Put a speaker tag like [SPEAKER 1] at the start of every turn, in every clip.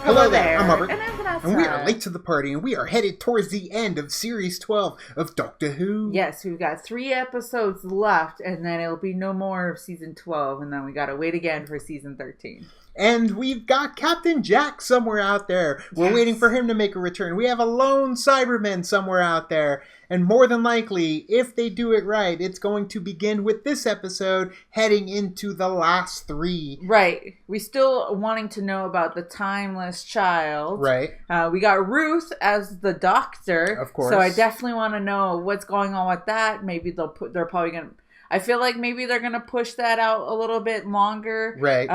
[SPEAKER 1] Hello there.
[SPEAKER 2] I'm Robert.
[SPEAKER 1] And I'm Vanessa.
[SPEAKER 2] And we are late to the party, and we are headed towards the end of Series 12 of Doctor Who.
[SPEAKER 1] Yes, we've got 3 episodes left, and then it'll be no more of Season 12, and then we gotta wait again for Season 13.
[SPEAKER 2] And we've got Captain Jack somewhere out there. We're waiting for him to make a return. We have a lone Cyberman somewhere out there. And more than likely, if they do it right, it's going to begin with this episode heading into the last 3.
[SPEAKER 1] Right. We still wanting to know about the timeless child.
[SPEAKER 2] Right.
[SPEAKER 1] We got Ruth as the doctor.
[SPEAKER 2] Of course.
[SPEAKER 1] So I definitely want to know what's going on with that. Maybe they're probably going to... I feel like maybe they're going to push that out a little bit longer.
[SPEAKER 2] Right.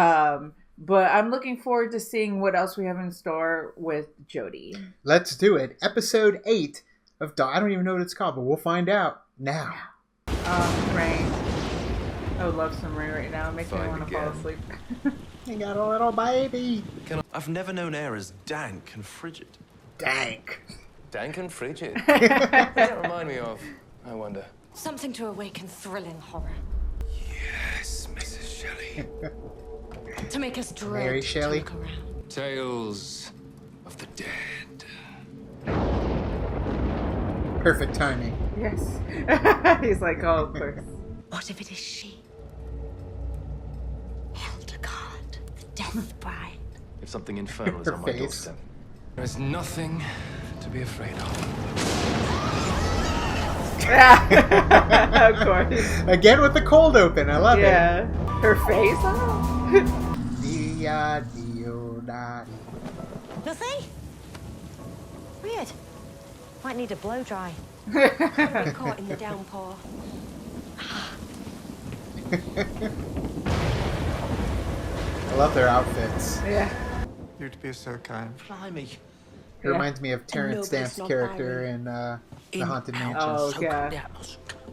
[SPEAKER 1] But I'm looking forward to seeing what else we have in store with Jodie.
[SPEAKER 2] Let's do it. Episode 8 of I don't even know what it's called, but we'll find out now.
[SPEAKER 1] Rain. I would love some rain right now. It makes me want to fall asleep.
[SPEAKER 2] You got a little baby.
[SPEAKER 3] I've never known air as dank and frigid.
[SPEAKER 2] Dank.
[SPEAKER 4] Dank and frigid? What does that remind me of, I wonder?
[SPEAKER 5] Something to awaken thrilling horror.
[SPEAKER 4] Yes, Mrs. Shelley.
[SPEAKER 5] To make us dread
[SPEAKER 2] Mary
[SPEAKER 5] to
[SPEAKER 2] Shelley.
[SPEAKER 5] look around.
[SPEAKER 4] Tales of the dead.
[SPEAKER 2] Perfect timing.
[SPEAKER 1] Yes. He's like, oh, of course.
[SPEAKER 5] What if it is she? Hildegard, the death bride.
[SPEAKER 4] If something infernal is
[SPEAKER 2] Her
[SPEAKER 4] on my
[SPEAKER 2] face.
[SPEAKER 4] doorstep, there is nothing to be afraid of.
[SPEAKER 1] Of course.
[SPEAKER 2] Again with the cold open. I love
[SPEAKER 1] Yeah. Her face? Oh.
[SPEAKER 2] DIODATI.
[SPEAKER 5] Nothing? Weird. Might need a blow dry. Get caught in the downpour.
[SPEAKER 2] I love their outfits.
[SPEAKER 1] Yeah.
[SPEAKER 6] You'd be so kind.
[SPEAKER 3] Blimey.
[SPEAKER 2] It reminds me of Terrence
[SPEAKER 5] nobody's
[SPEAKER 2] Stamp's
[SPEAKER 5] not
[SPEAKER 2] character in The Haunted Mansion.
[SPEAKER 1] Oh, yeah.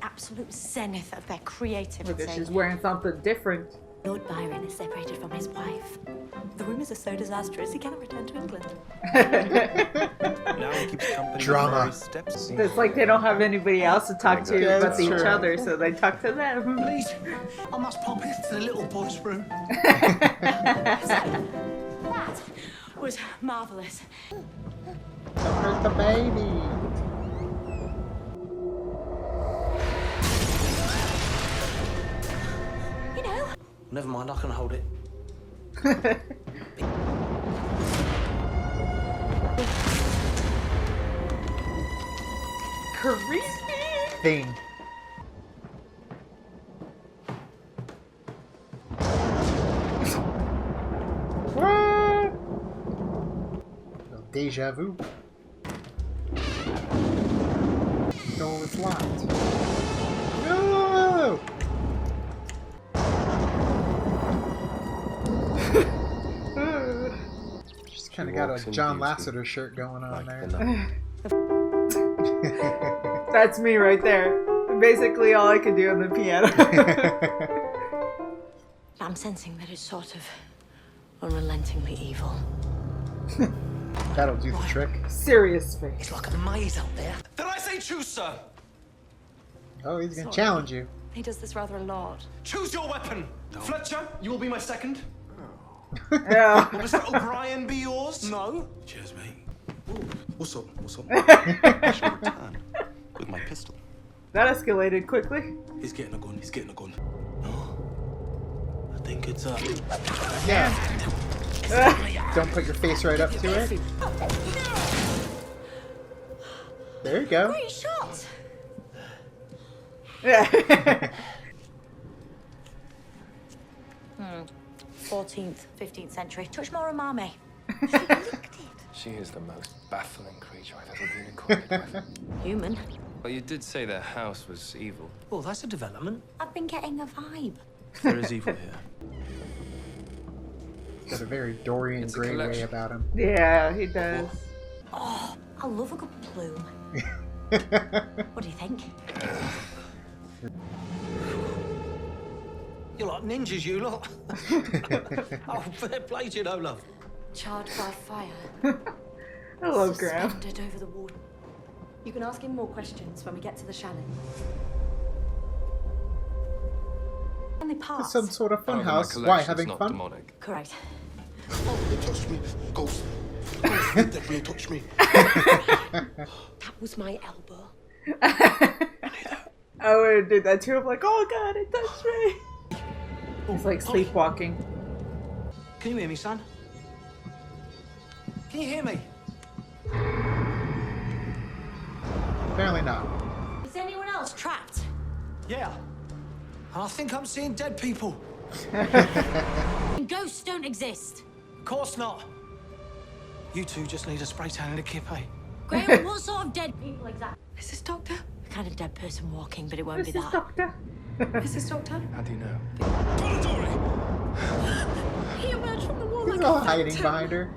[SPEAKER 5] Absolute zenith of their creativity.
[SPEAKER 1] Look at, she's wearing something different.
[SPEAKER 5] Lord Byron is separated from his wife. The rumours are so disastrous he cannot return to England.
[SPEAKER 3] Now he keeps company
[SPEAKER 2] Drama.
[SPEAKER 3] with Mary Steps.
[SPEAKER 1] It's like they don't have anybody else to talk to
[SPEAKER 2] Yeah,
[SPEAKER 1] but
[SPEAKER 2] that's
[SPEAKER 1] each
[SPEAKER 2] true.
[SPEAKER 1] other, so they talk to them.
[SPEAKER 6] Please, I must pop into the little boy's room.
[SPEAKER 5] That was marvellous.
[SPEAKER 2] Don't hurt the baby.
[SPEAKER 5] You know,
[SPEAKER 3] Never mind, I can hold it.
[SPEAKER 1] Creepy.
[SPEAKER 2] Thing. What? Little deja vu. No, it's locked. No! She's kind of got
[SPEAKER 4] walks
[SPEAKER 2] a
[SPEAKER 4] in
[SPEAKER 2] John
[SPEAKER 4] beauty,
[SPEAKER 2] Lasseter shirt going on
[SPEAKER 4] like
[SPEAKER 2] there.
[SPEAKER 4] the night.
[SPEAKER 1] That's me right there. Basically all I can do on the piano.
[SPEAKER 5] I'm sensing that it's sort of unrelentingly evil.
[SPEAKER 2] That'll do the trick.
[SPEAKER 1] Serious face.
[SPEAKER 3] It's like a maze out there. Did I say choose, sir?
[SPEAKER 2] Oh, he's gonna
[SPEAKER 5] Sorry.
[SPEAKER 2] challenge you.
[SPEAKER 5] He does this rather a lot.
[SPEAKER 3] Choose your weapon. Fletcher, you will be my second.
[SPEAKER 1] Yeah.
[SPEAKER 3] Will Mr. O'Brien be yours? No.
[SPEAKER 6] Cheers, mate. What's up? What's up?
[SPEAKER 3] I shall return with my pistol.
[SPEAKER 1] That escalated quickly.
[SPEAKER 6] He's getting a gun. He's getting a gun. No. I think it's up.
[SPEAKER 2] Yeah. Don't put your face right up to it. There you go.
[SPEAKER 5] Great shot!
[SPEAKER 1] Yeah.
[SPEAKER 5] 14th, 15th century. Touch more umami. She licked it.
[SPEAKER 4] She is the most baffling creature I've ever been acquainted with.
[SPEAKER 5] Human.
[SPEAKER 4] Well, you did say their house was evil.
[SPEAKER 3] Oh, that's a development.
[SPEAKER 5] I've been getting a vibe.
[SPEAKER 3] There is evil here.
[SPEAKER 2] Got a very Dorian
[SPEAKER 4] It's a
[SPEAKER 2] Gray way
[SPEAKER 4] collection.
[SPEAKER 2] about him.
[SPEAKER 1] Yeah, he does.
[SPEAKER 5] Oh, I love a good plume. What do you think?
[SPEAKER 3] You're like ninjas, you lot. Oh, fair play to you, no love.
[SPEAKER 5] Charred by fire.
[SPEAKER 1] I love Graham.
[SPEAKER 5] Suspended over the water. You can ask him more questions when we get to the chalet. Only parts.
[SPEAKER 2] Some sort of
[SPEAKER 4] Oh,
[SPEAKER 2] funhouse.
[SPEAKER 4] my
[SPEAKER 2] Why,
[SPEAKER 4] collection's
[SPEAKER 2] having
[SPEAKER 4] not
[SPEAKER 2] fun?
[SPEAKER 4] demonic.
[SPEAKER 5] Correct.
[SPEAKER 6] Oh, they touched me. Ghost. You definitely touched me.
[SPEAKER 5] That was my elbow.
[SPEAKER 1] I would do that too. I'm like, oh god, it touched me. It's like sleepwalking.
[SPEAKER 3] Can you hear me, son? Can you hear me?
[SPEAKER 2] Apparently not.
[SPEAKER 5] Is anyone else trapped?
[SPEAKER 3] Yeah. And I think I'm seeing dead people.
[SPEAKER 5] Ghosts don't exist.
[SPEAKER 3] Of course not. You two just need a spray tan and a kippy.
[SPEAKER 5] Graham, what sort of dead people exactly? Is this Doctor? A kind of dead person walking, but it won't be
[SPEAKER 1] This is
[SPEAKER 5] that.
[SPEAKER 1] Doctor.
[SPEAKER 5] Is this Doctor?
[SPEAKER 4] How do you know?
[SPEAKER 5] He emerged from the wall
[SPEAKER 2] He's
[SPEAKER 5] like
[SPEAKER 2] all
[SPEAKER 5] a
[SPEAKER 2] hiding
[SPEAKER 5] phantom.
[SPEAKER 2] behind her.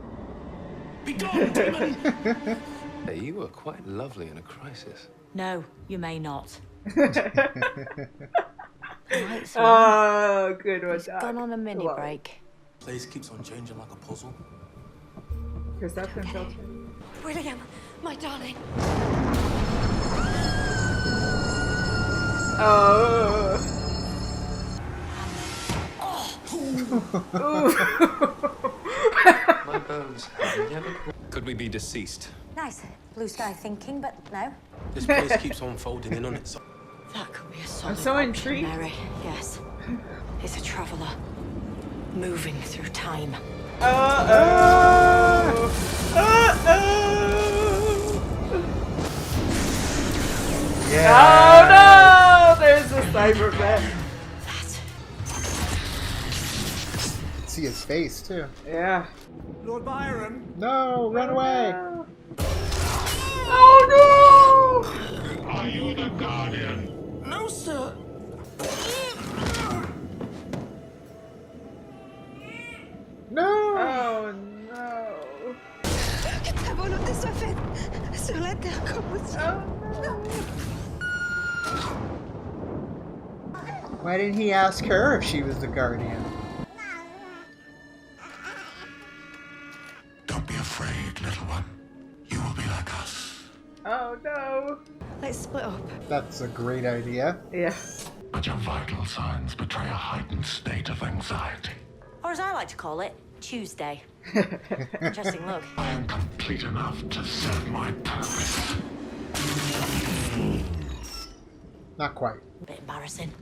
[SPEAKER 6] Be gone, demon!
[SPEAKER 4] Hey, you were quite lovely in a crisis.
[SPEAKER 5] No, you may not.
[SPEAKER 1] Oh, good one, Doc.
[SPEAKER 5] Gone on a mini
[SPEAKER 1] Love it.
[SPEAKER 5] break.
[SPEAKER 6] Place keeps on changing like a puzzle.
[SPEAKER 1] Perception filter.
[SPEAKER 5] William, my darling.
[SPEAKER 1] Oh.
[SPEAKER 4] My bones have never... Could we be deceased?
[SPEAKER 5] Nice. Blue sky thinking, but no.
[SPEAKER 6] This place keeps on folding in on itself.
[SPEAKER 5] That could be a solid
[SPEAKER 1] so
[SPEAKER 5] option,
[SPEAKER 1] intrigued.
[SPEAKER 5] Mary. Yes. It's a traveller. Moving through time.
[SPEAKER 2] Yeah.
[SPEAKER 1] Oh no! There's the Cyberman.
[SPEAKER 5] That.
[SPEAKER 2] See his face too.
[SPEAKER 1] Yeah.
[SPEAKER 3] Lord Byron.
[SPEAKER 2] No, run away.
[SPEAKER 1] Oh no!
[SPEAKER 7] Are you the Guardian?
[SPEAKER 3] No, sir.
[SPEAKER 2] No.
[SPEAKER 1] Oh no!
[SPEAKER 8] T'as volonté soit faite sur la terre comme au ciel.
[SPEAKER 2] Why didn't he ask her if she was the Guardian?
[SPEAKER 7] Don't be afraid, little one. You will be like us.
[SPEAKER 1] Oh no!
[SPEAKER 8] Let's split up.
[SPEAKER 2] That's a great idea.
[SPEAKER 1] Yeah.
[SPEAKER 7] But your vital signs betray a heightened state of anxiety.
[SPEAKER 5] Or as I like to call it, Tuesday. Interesting look.
[SPEAKER 7] I am complete enough to serve my purpose.
[SPEAKER 2] Not quite.
[SPEAKER 5] Bit embarrassing.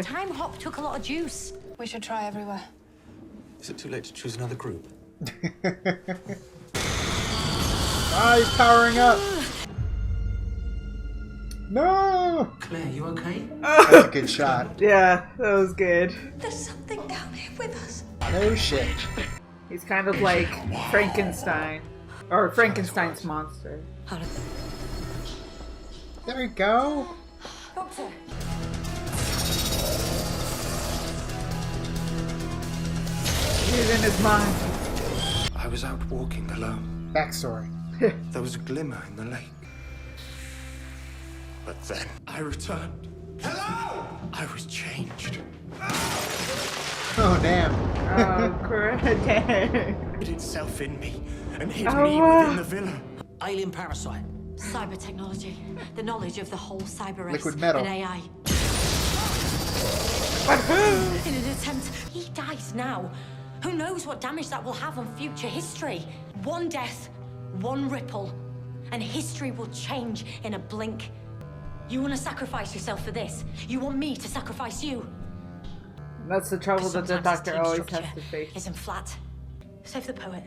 [SPEAKER 5] Time hop took a lot of juice.
[SPEAKER 8] We should try everywhere.
[SPEAKER 6] Is it too late to choose another group?
[SPEAKER 2] Ah, he's powering up. No.
[SPEAKER 3] Claire, you okay?
[SPEAKER 2] That's a good shot.
[SPEAKER 1] Yeah, that was good.
[SPEAKER 8] There's something down here with us.
[SPEAKER 2] No shit.
[SPEAKER 1] He's kind of like Frankenstein. Or Frankenstein's monster.
[SPEAKER 2] There we go.
[SPEAKER 5] Doctor.
[SPEAKER 1] He's in his mind.
[SPEAKER 6] I was out walking alone.
[SPEAKER 2] Backstory.
[SPEAKER 6] There was a glimmer in the lake. But then I returned. Hello! I was changed.
[SPEAKER 2] Oh damn.
[SPEAKER 1] Oh, crap.
[SPEAKER 6] It itself in me and hid
[SPEAKER 1] Oh,
[SPEAKER 6] me
[SPEAKER 1] wow.
[SPEAKER 6] within the villa.
[SPEAKER 3] Alien parasite.
[SPEAKER 5] Cyber technology. The knowledge of the whole cyber race.
[SPEAKER 2] Liquid metal.
[SPEAKER 5] And AI. In an attempt, he dies now. Who knows what damage that will have on future history? One death, one ripple, and history will change in a blink. You want to sacrifice yourself for this? You want me to sacrifice you?
[SPEAKER 1] That's the trouble that the
[SPEAKER 5] Sometimes
[SPEAKER 1] Doctor
[SPEAKER 5] team
[SPEAKER 1] always has
[SPEAKER 5] structure
[SPEAKER 1] to face.
[SPEAKER 5] isn't flat. Save the poet.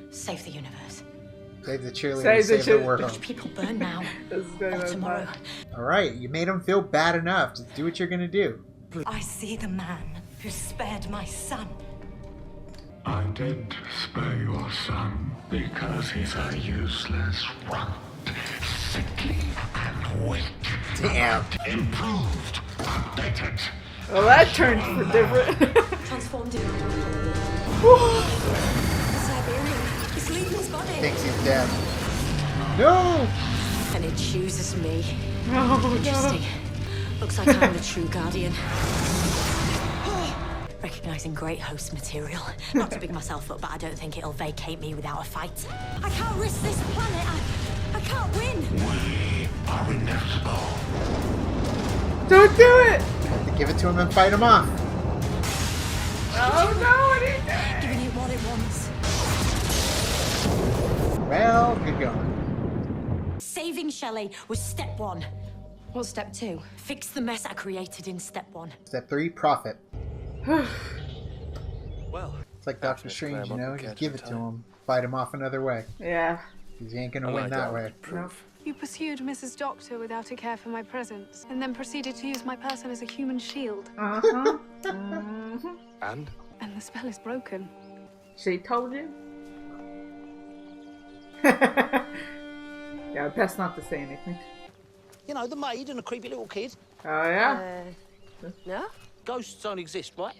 [SPEAKER 5] Save the universe.
[SPEAKER 2] Save the cheerleader,
[SPEAKER 1] Save the
[SPEAKER 2] save the world.
[SPEAKER 5] Watch people burn now
[SPEAKER 1] This is gonna
[SPEAKER 5] or
[SPEAKER 1] be
[SPEAKER 5] tomorrow.
[SPEAKER 1] fun.
[SPEAKER 2] Alright, you made him feel bad enough. Just do what you're gonna do.
[SPEAKER 8] I see the man who spared my son.
[SPEAKER 7] I did spare your son because he's a useless runt, sickly and weak.
[SPEAKER 2] Damn.
[SPEAKER 7] Improved, updated.
[SPEAKER 1] Well, that turned for different.
[SPEAKER 5] Transformed him.
[SPEAKER 8] Siberian is leaving his body.
[SPEAKER 2] Thinks he's dead. No!
[SPEAKER 5] And it chooses me.
[SPEAKER 1] Oh,
[SPEAKER 5] Interesting. Looks like I'm the true guardian. Recognizing great host material. Not to big myself up, but I don't think it'll vacate me without a fight. I can't risk this planet. I can't win.
[SPEAKER 7] We are inevitable.
[SPEAKER 1] Don't do it!
[SPEAKER 2] Have to give it to him and fight him off.
[SPEAKER 1] Oh no, what are you doing?
[SPEAKER 5] Giving it what it wants.
[SPEAKER 2] Well, good going.
[SPEAKER 5] Saving Shelley was step 1.
[SPEAKER 8] What's step 2?
[SPEAKER 5] Fix the mess I created in step 1.
[SPEAKER 2] Step 3, profit.
[SPEAKER 3] Well,
[SPEAKER 2] It's like Doctor Strange, you know? You give it to him, fight him off another way.
[SPEAKER 1] Yeah.
[SPEAKER 2] Because he ain't gonna win that way.
[SPEAKER 1] Nope.
[SPEAKER 8] You pursued Mrs. Doctor without a care for my presence, and then proceeded to use my person as a human shield.
[SPEAKER 1] Uh-huh.
[SPEAKER 3] and?
[SPEAKER 8] And the spell is broken.
[SPEAKER 1] She told you? Yeah, best not to say anything.
[SPEAKER 9] You know, the maid and the creepy little kid.
[SPEAKER 1] Oh, yeah?
[SPEAKER 5] No?
[SPEAKER 9] Ghosts don't exist, right?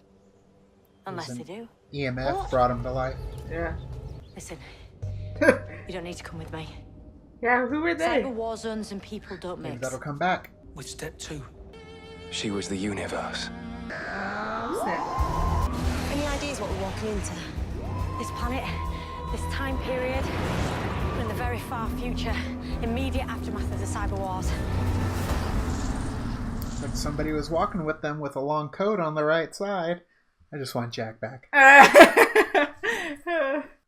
[SPEAKER 5] Unless they do.
[SPEAKER 2] EMF brought him to life.
[SPEAKER 1] Yeah.
[SPEAKER 5] Listen, you don't need to come with me.
[SPEAKER 1] Yeah, who were they?
[SPEAKER 5] Cyber war zones and people don't
[SPEAKER 2] Maybe
[SPEAKER 5] mix.
[SPEAKER 2] that'll come back.
[SPEAKER 3] With step 2.
[SPEAKER 4] She was the universe.
[SPEAKER 1] Snap.
[SPEAKER 5] Any ideas what we're walking into? This planet, this time period, we're in the very far future, immediate aftermath of the cyber wars.
[SPEAKER 2] Looks like somebody was walking with them with a long coat on the right side. I just want Jack back.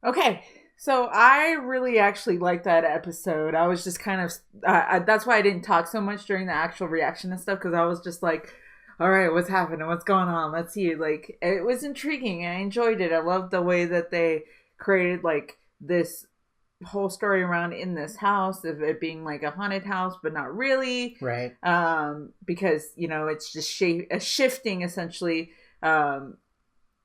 [SPEAKER 1] Okay, so I really actually liked that episode. I was just kind of that's why I didn't talk so much during the actual reaction and stuff, because I was just like, all right, what's happening, what's going on, let's see. Like, it was intriguing. I enjoyed it. I loved the way that they created like this whole story around in this house, of it being like a haunted house, but not really,
[SPEAKER 2] Right.
[SPEAKER 1] because, you know, it's just shifting essentially,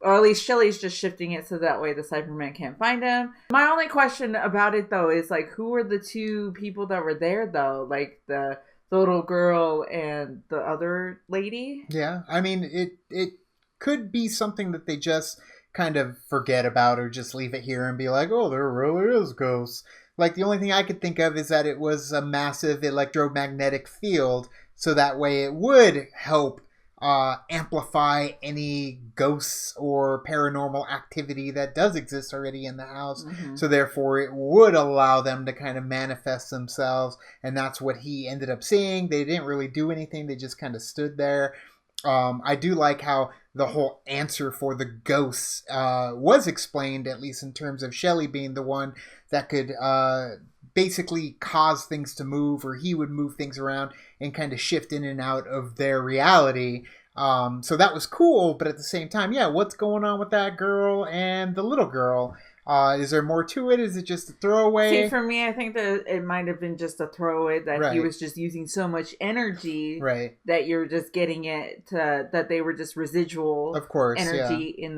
[SPEAKER 1] or at least Shelley's just shifting it so that way the Cyberman can't find him. My only question about it, though, is, like, who were the two people that were there, though? Like, the little girl and the other lady?
[SPEAKER 2] Yeah, I mean, it could be something that they just kind of forget about or just leave it here and be like, oh, there really is ghosts. Like, the only thing I could think of is that it was a massive electromagnetic field, so that way it would help amplify any ghosts or paranormal activity that does exist already in the house. Mm-hmm. So therefore it would allow them to kind of manifest themselves, and that's what he ended up seeing. They didn't really do anything, they just kind of stood there. I do like how the whole answer for the ghosts was explained, at least in terms of Shelley being the one that could basically cause things to move, or he would move things around and kind of shift in and out of their reality. So that was cool, but at the same time, yeah, what's going on with that girl and the little girl? Is there more to it? Is it just a throwaway?
[SPEAKER 1] See, for me, I think that it might have been just a throwaway, that
[SPEAKER 2] Right.
[SPEAKER 1] he was just using so much energy,
[SPEAKER 2] Right.
[SPEAKER 1] that you're just getting it to, that they were just residual,
[SPEAKER 2] Of course,
[SPEAKER 1] energy in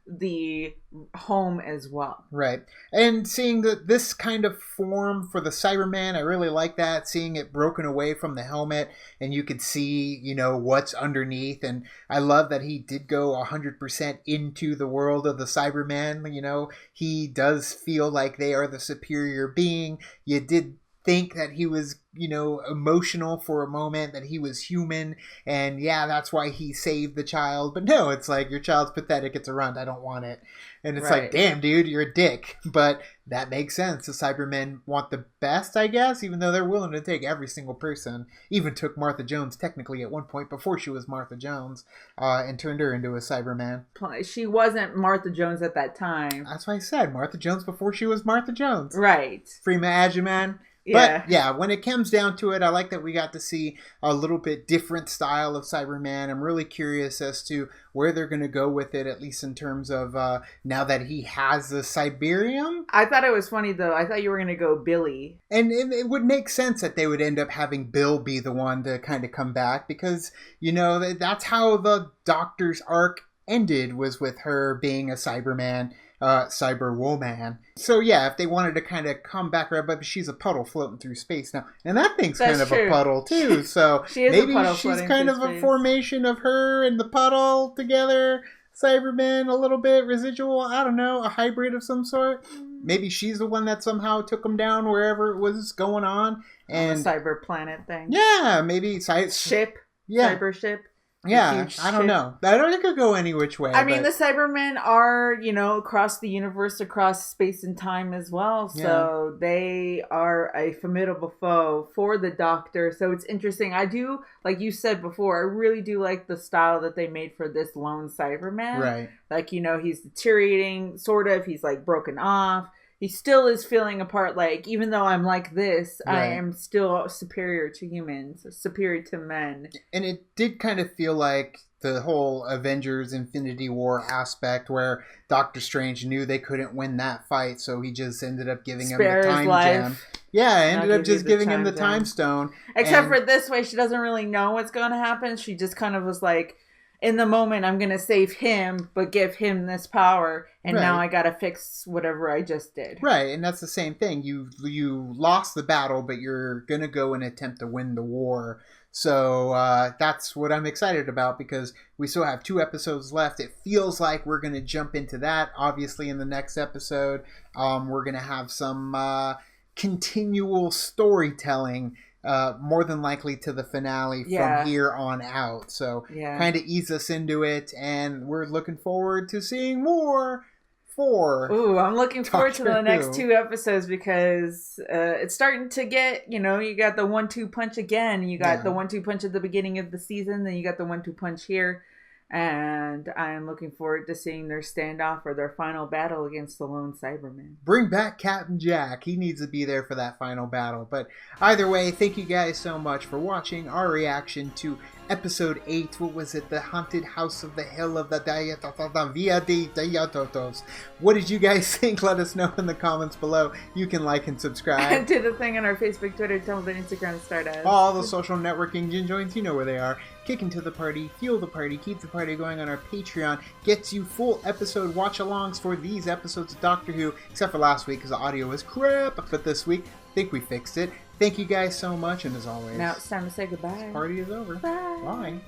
[SPEAKER 1] the home as well.
[SPEAKER 2] Right. And seeing this kind of form for the Cyberman, I really like that. Seeing it broken away from the helmet, and you could see, you know, what's underneath. And I love that he did go 100% into the world of the Cyberman. You know, he does feel like they are the superior being. You did think that he was, you know, emotional for a moment, that he was human, and yeah, that's why he saved the child. But no, it's like, your child's pathetic, it's a runt, I don't want it. And it's
[SPEAKER 1] Right.
[SPEAKER 2] like, damn, dude, you're a dick. But that makes sense. The Cybermen want the best, I guess, even though they're willing to take every single person. Even took Martha Jones technically at one point before she was Martha Jones, and turned her into a Cyberman.
[SPEAKER 1] She wasn't Martha Jones at that time.
[SPEAKER 2] That's why I said Martha Jones before she was Martha Jones.
[SPEAKER 1] Right.
[SPEAKER 2] Freema Agyeman.
[SPEAKER 1] Yeah.
[SPEAKER 2] But yeah, when it comes down to it, I like that we got to see a little bit different style of Cyberman. I'm really curious as to where they're going to go with it, at least in terms of now that he has the Cyberium.
[SPEAKER 1] I thought it was funny, though. I thought you were going to go Billy.
[SPEAKER 2] And it would make sense that they would end up having Bill be the one to kind of come back, because, you know, that's how the Doctor's arc ended, was with her being a Cyberman. Cyberwoman. So yeah, if they wanted to kind of come back, right, but she's a puddle floating through space now, and that thing's
[SPEAKER 1] That's
[SPEAKER 2] kind of
[SPEAKER 1] true.
[SPEAKER 2] a puddle too. So
[SPEAKER 1] She is a
[SPEAKER 2] maybe
[SPEAKER 1] puddle
[SPEAKER 2] she's
[SPEAKER 1] floating
[SPEAKER 2] kind
[SPEAKER 1] through
[SPEAKER 2] of a
[SPEAKER 1] space.
[SPEAKER 2] formation of her and the puddle together. Cyberman, a little bit residual. I don't know, a hybrid of some sort. Maybe she's the one that somehow took him down wherever it was going on. And
[SPEAKER 1] The cyber planet thing.
[SPEAKER 2] yeah, maybe
[SPEAKER 1] Ship.
[SPEAKER 2] Yeah.
[SPEAKER 1] Cyber ship.
[SPEAKER 2] Yeah,
[SPEAKER 1] Huge
[SPEAKER 2] I don't
[SPEAKER 1] ship.
[SPEAKER 2] know. I don't think it could go any which way.
[SPEAKER 1] I mean,
[SPEAKER 2] but-
[SPEAKER 1] the Cybermen are, you know, across the universe, across space and time as well. So they are a formidable foe for the Doctor. So it's interesting. I do, like you said before, I really do like the style that they made for this lone Cyberman.
[SPEAKER 2] Right.
[SPEAKER 1] Like, you know, he's deteriorating, sort of. He's like broken off. he still is feeling a part, like, even though I'm like this, I am still superior to humans, superior to men.
[SPEAKER 2] And it did kind of feel like the whole Avengers Infinity War aspect where Doctor Strange knew they couldn't win that fight, so he just ended up giving him the time gem. Yeah, ended up just giving him the time stone.
[SPEAKER 1] Except for this way, she doesn't really know what's going to happen. She just kind of was like, in the moment, I'm going to save him, but give him this power. And now I got to fix whatever I just did.
[SPEAKER 2] Right, and that's the same thing. You lost the battle, but you're going to go and attempt to win the war. So that's what I'm excited about, because we still have 2 episodes left. It feels like we're going to jump into that. Obviously, in the next episode, we're going to have some continual storytelling, more than likely to the finale from here on out. So kind of ease us into it, and we're looking forward to seeing more for
[SPEAKER 1] I'm looking forward to the next 2 episodes, because it's starting to get, you got the 1-2 punch again. You got the 1-2 punch at the beginning of the season, then you got the 1-2 punch here. And I'm looking forward to seeing their standoff or their final battle against the lone Cyberman.
[SPEAKER 2] Bring back Captain Jack. He needs to be there for that final battle. But either way, thank you guys so much for watching our reaction to Episode 8. What was it? The Haunted House of the Hill of the Via de DIODATI. What did you guys think? Let us know in the comments below. You can like and subscribe.
[SPEAKER 1] And do the thing on our Facebook, Twitter, Tumblr, Instagram, Stardust.
[SPEAKER 2] All the social networking gin joints, you know where they are. Kick into the party, fuel the party, keep the party going on our Patreon. Gets you full episode watch-alongs for these episodes of Doctor Who, except for last week because the audio was crap. But this week, I think we fixed it. Thank you guys so much, and as always,
[SPEAKER 1] now it's time to say goodbye.
[SPEAKER 2] This party is over.
[SPEAKER 1] Bye.
[SPEAKER 2] Bye.